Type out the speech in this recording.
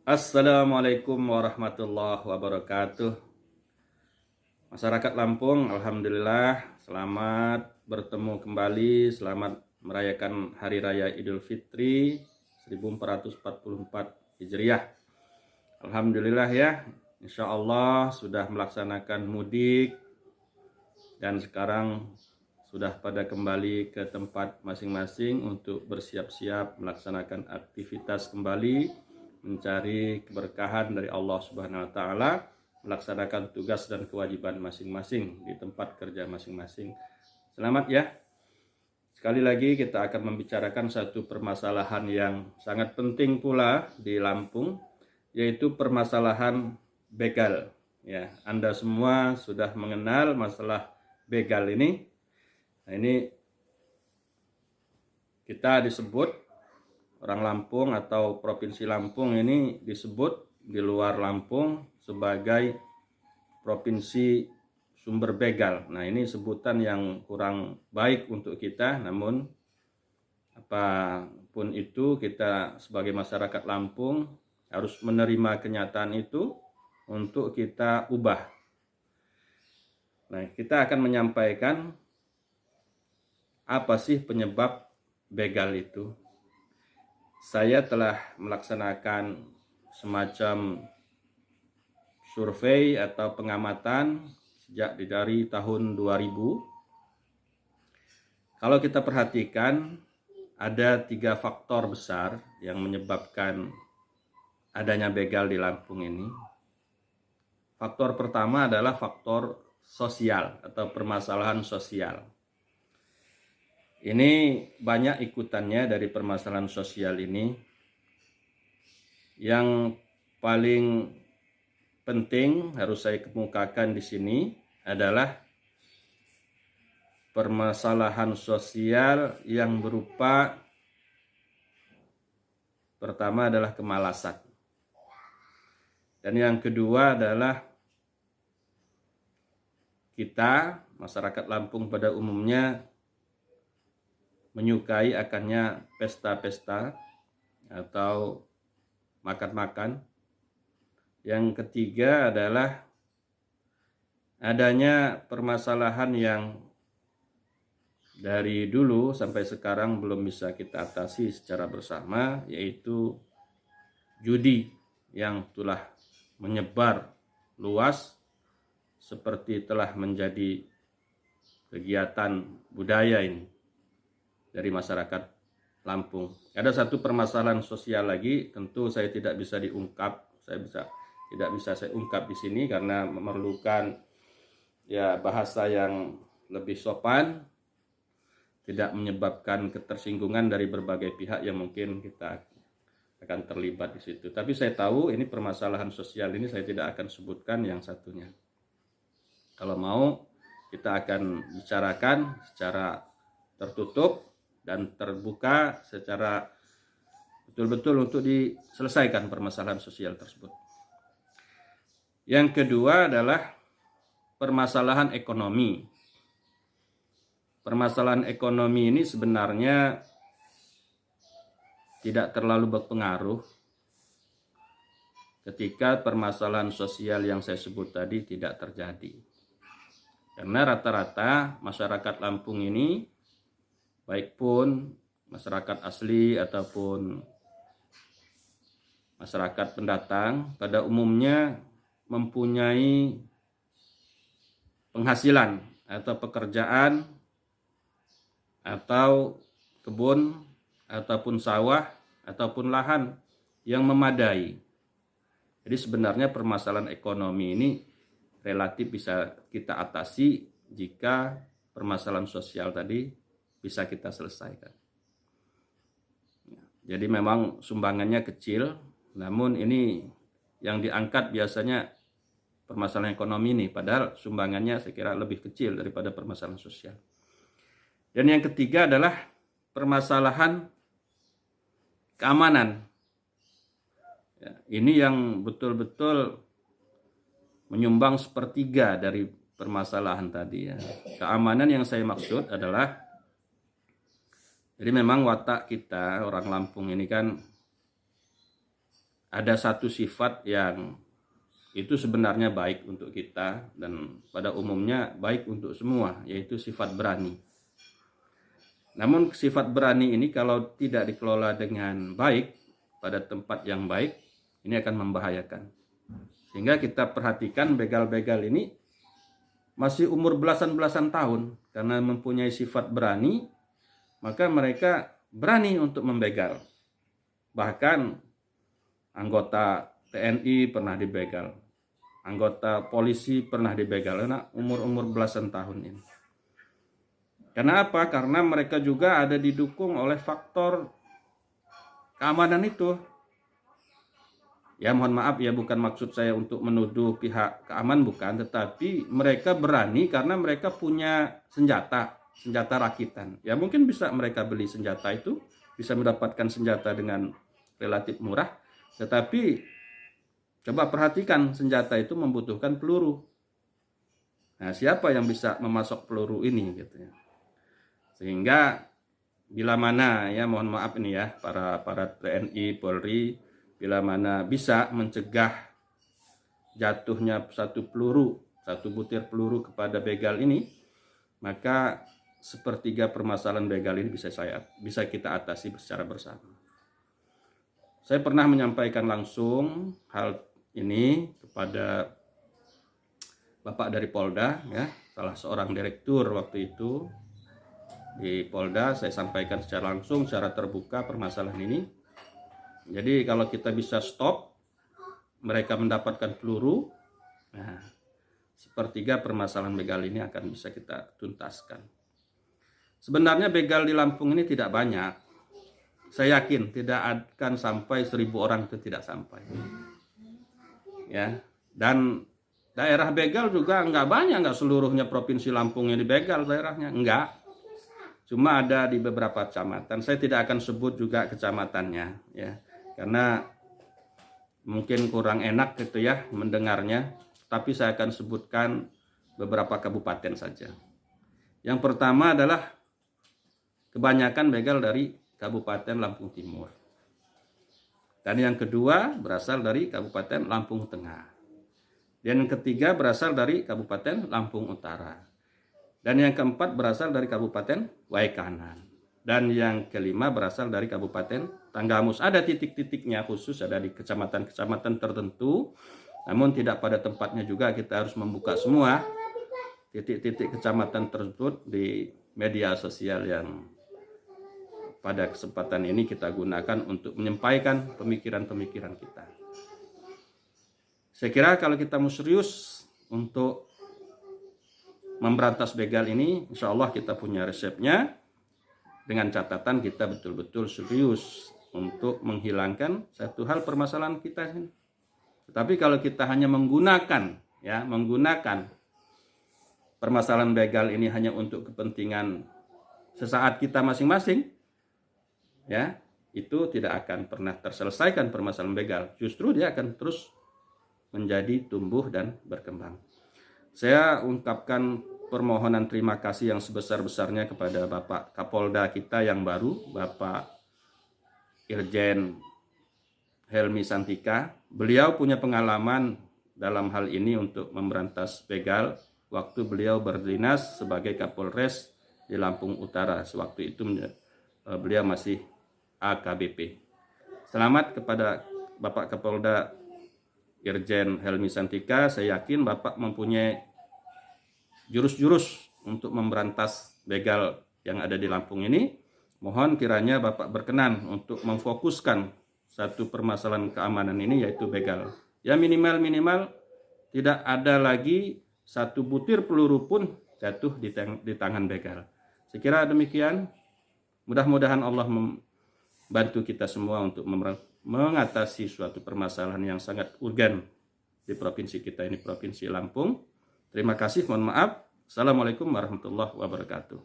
Assalamualaikum warahmatullahi wabarakatuh. Masyarakat Lampung, alhamdulillah selamat bertemu kembali, selamat merayakan Hari Raya Idul Fitri 1444 Hijriah. Alhamdulillah ya, insya Allah sudah melaksanakan mudik dan sekarang sudah pada kembali ke tempat masing-masing untuk bersiap-siap melaksanakan aktivitas kembali, mencari keberkahan dari Allah Subhanahu wa taala, melaksanakan tugas dan kewajiban masing-masing di tempat kerja masing-masing. Selamat ya. Sekali lagi kita akan membicarakan satu permasalahan yang sangat penting pula di Lampung, yaitu permasalahan begal. Ya, Anda semua sudah mengenal masalah begal ini. Nah, ini kita disebut orang Lampung atau Provinsi Lampung ini disebut di luar Lampung sebagai Provinsi Sumber Begal. Nah, ini sebutan yang kurang baik untuk kita, namun apapun itu kita sebagai masyarakat Lampung harus menerima kenyataan itu untuk kita ubah. Nah, kita akan menyampaikan apa sih penyebab begal itu. Saya telah melaksanakan semacam survei atau pengamatan sejak dari tahun 2000. Kalau kita perhatikan, ada 3 faktor besar yang menyebabkan adanya begal di Lampung ini. Faktor pertama adalah faktor sosial atau permasalahan sosial. Ini banyak ikutannya dari permasalahan sosial ini. Yang paling penting harus saya kemukakan di sini adalah permasalahan sosial yang berupa pertama adalah kemalasan. Dan yang kedua adalah kita, masyarakat Lampung pada umumnya, menyukai akannya pesta-pesta atau makan-makan. Yang ketiga adalah adanya permasalahan yang dari dulu sampai sekarang belum bisa kita atasi secara bersama, yaitu judi yang telah menyebar luas seperti telah menjadi kegiatan budaya ini dari masyarakat Lampung. Ada satu permasalahan sosial lagi, tentu saya tidak bisa diungkap, tidak bisa saya ungkap di sini karena memerlukan ya bahasa yang lebih sopan, tidak menyebabkan ketersinggungan dari berbagai pihak yang mungkin kita akan terlibat di situ. Tapi saya tahu ini permasalahan sosial ini saya tidak akan sebutkan yang satunya. Kalau mau kita akan bicarakan secara tertutup dan terbuka secara betul-betul untuk diselesaikan permasalahan sosial tersebut. Yang kedua adalah permasalahan ekonomi. Permasalahan ekonomi ini sebenarnya tidak terlalu berpengaruh ketika permasalahan sosial yang saya sebut tadi tidak terjadi. Karena rata-rata masyarakat Lampung ini, baik pun masyarakat asli ataupun masyarakat pendatang, pada umumnya mempunyai penghasilan atau pekerjaan atau kebun ataupun sawah ataupun lahan yang memadai. Jadi sebenarnya permasalahan ekonomi ini relatif bisa kita atasi jika permasalahan sosial tadi bisa kita selesaikan. Jadi memang sumbangannya kecil, namun ini yang diangkat biasanya permasalahan ekonomi ini, padahal sumbangannya saya kira lebih kecil daripada permasalahan sosial. Dan yang ketiga adalah permasalahan keamanan. Ya, ini yang betul-betul menyumbang sepertiga dari permasalahan tadi ya. Keamanan yang saya maksud adalah, jadi memang watak kita orang Lampung ini kan ada satu sifat yang itu sebenarnya baik untuk kita dan pada umumnya baik untuk semua, yaitu sifat berani. Namun sifat berani ini kalau tidak dikelola dengan baik pada tempat yang baik, ini akan membahayakan. Sehingga kita perhatikan begal-begal ini masih umur belasan-belasan tahun, karena mempunyai sifat berani, maka mereka berani untuk membegal. Bahkan anggota TNI pernah dibegal, anggota polisi pernah dibegal, karena umur-umur belasan tahun ini. Karena apa? Karena mereka juga ada didukung oleh faktor keamanan itu. Ya mohon maaf ya, bukan maksud saya untuk menuduh pihak keamanan, bukan, tetapi mereka berani karena mereka punya senjata rakitan. Ya mungkin bisa mereka beli senjata itu, bisa mendapatkan senjata dengan relatif murah, tetapi coba perhatikan, senjata itu membutuhkan peluru. Nah, siapa yang bisa memasok peluru ini gitu ya. Sehingga bila mana ya, mohon maaf ini ya, para TNI, Polri, bila mana bisa mencegah jatuhnya satu butir peluru kepada begal ini, maka sepertiga permasalahan begal ini bisa kita atasi secara bersama. Saya pernah menyampaikan langsung hal ini kepada Bapak dari Polda, ya, salah seorang direktur waktu itu di Polda. Saya sampaikan secara langsung, secara terbuka permasalahan ini. Jadi kalau kita bisa stop mereka mendapatkan peluru, nah, sepertiga permasalahan begal ini akan bisa kita tuntaskan. Sebenarnya begal di Lampung ini tidak banyak. Saya yakin tidak akan sampai 1.000 orang, itu tidak sampai. Ya, dan daerah begal juga nggak banyak, nggak seluruhnya provinsi Lampung yang dibegal daerahnya, enggak. Cuma ada di beberapa kecamatan. Saya tidak akan sebut juga kecamatannya, ya, karena mungkin kurang enak gitu ya mendengarnya. Tapi saya akan sebutkan beberapa kabupaten saja. Yang pertama adalah kebanyakan begal dari Kabupaten Lampung Timur. Dan yang kedua berasal dari Kabupaten Lampung Tengah. Dan yang ketiga berasal dari Kabupaten Lampung Utara. Dan yang keempat berasal dari Kabupaten Waikanan. Dan yang kelima berasal dari Kabupaten Tanggamus. Ada titik-titiknya khusus, ada di kecamatan-kecamatan tertentu. Namun tidak pada tempatnya juga, kita harus membuka semua titik-titik kecamatan tersebut di media sosial yang pada kesempatan ini kita gunakan untuk menyampaikan pemikiran-pemikiran kita. Saya kira kalau kita mau serius untuk memberantas begal ini, insya Allah kita punya resepnya, dengan catatan kita betul-betul serius untuk menghilangkan satu hal permasalahan kita. Tapi kalau kita hanya menggunakan permasalahan begal ini hanya untuk kepentingan sesaat kita masing-masing, ya, itu tidak akan pernah terselesaikan permasalahan begal. Justru dia akan terus menjadi tumbuh dan berkembang. Saya ungkapkan permohonan terima kasih yang sebesar-besarnya kepada Bapak Kapolda kita yang baru, Bapak Irjen Helmi Santika. Beliau punya pengalaman dalam hal ini untuk memberantas begal waktu beliau berdinas sebagai Kapolres di Lampung Utara. Sewaktu itu beliau masih AKBP. Selamat kepada Bapak Kapolda Irjen Helmi Santika. Saya yakin Bapak mempunyai jurus-jurus untuk memberantas begal yang ada di Lampung ini. Mohon kiranya Bapak berkenan untuk memfokuskan satu permasalahan keamanan ini, yaitu begal. Ya minimal tidak ada lagi satu butir peluru pun jatuh di tangan begal. Saya kira demikian. Mudah-mudahan Allah membantu kita semua untuk mengatasi suatu permasalahan yang sangat urgen di provinsi kita ini, Provinsi Lampung. Terima kasih, mohon maaf. Assalamualaikum warahmatullahi wabarakatuh.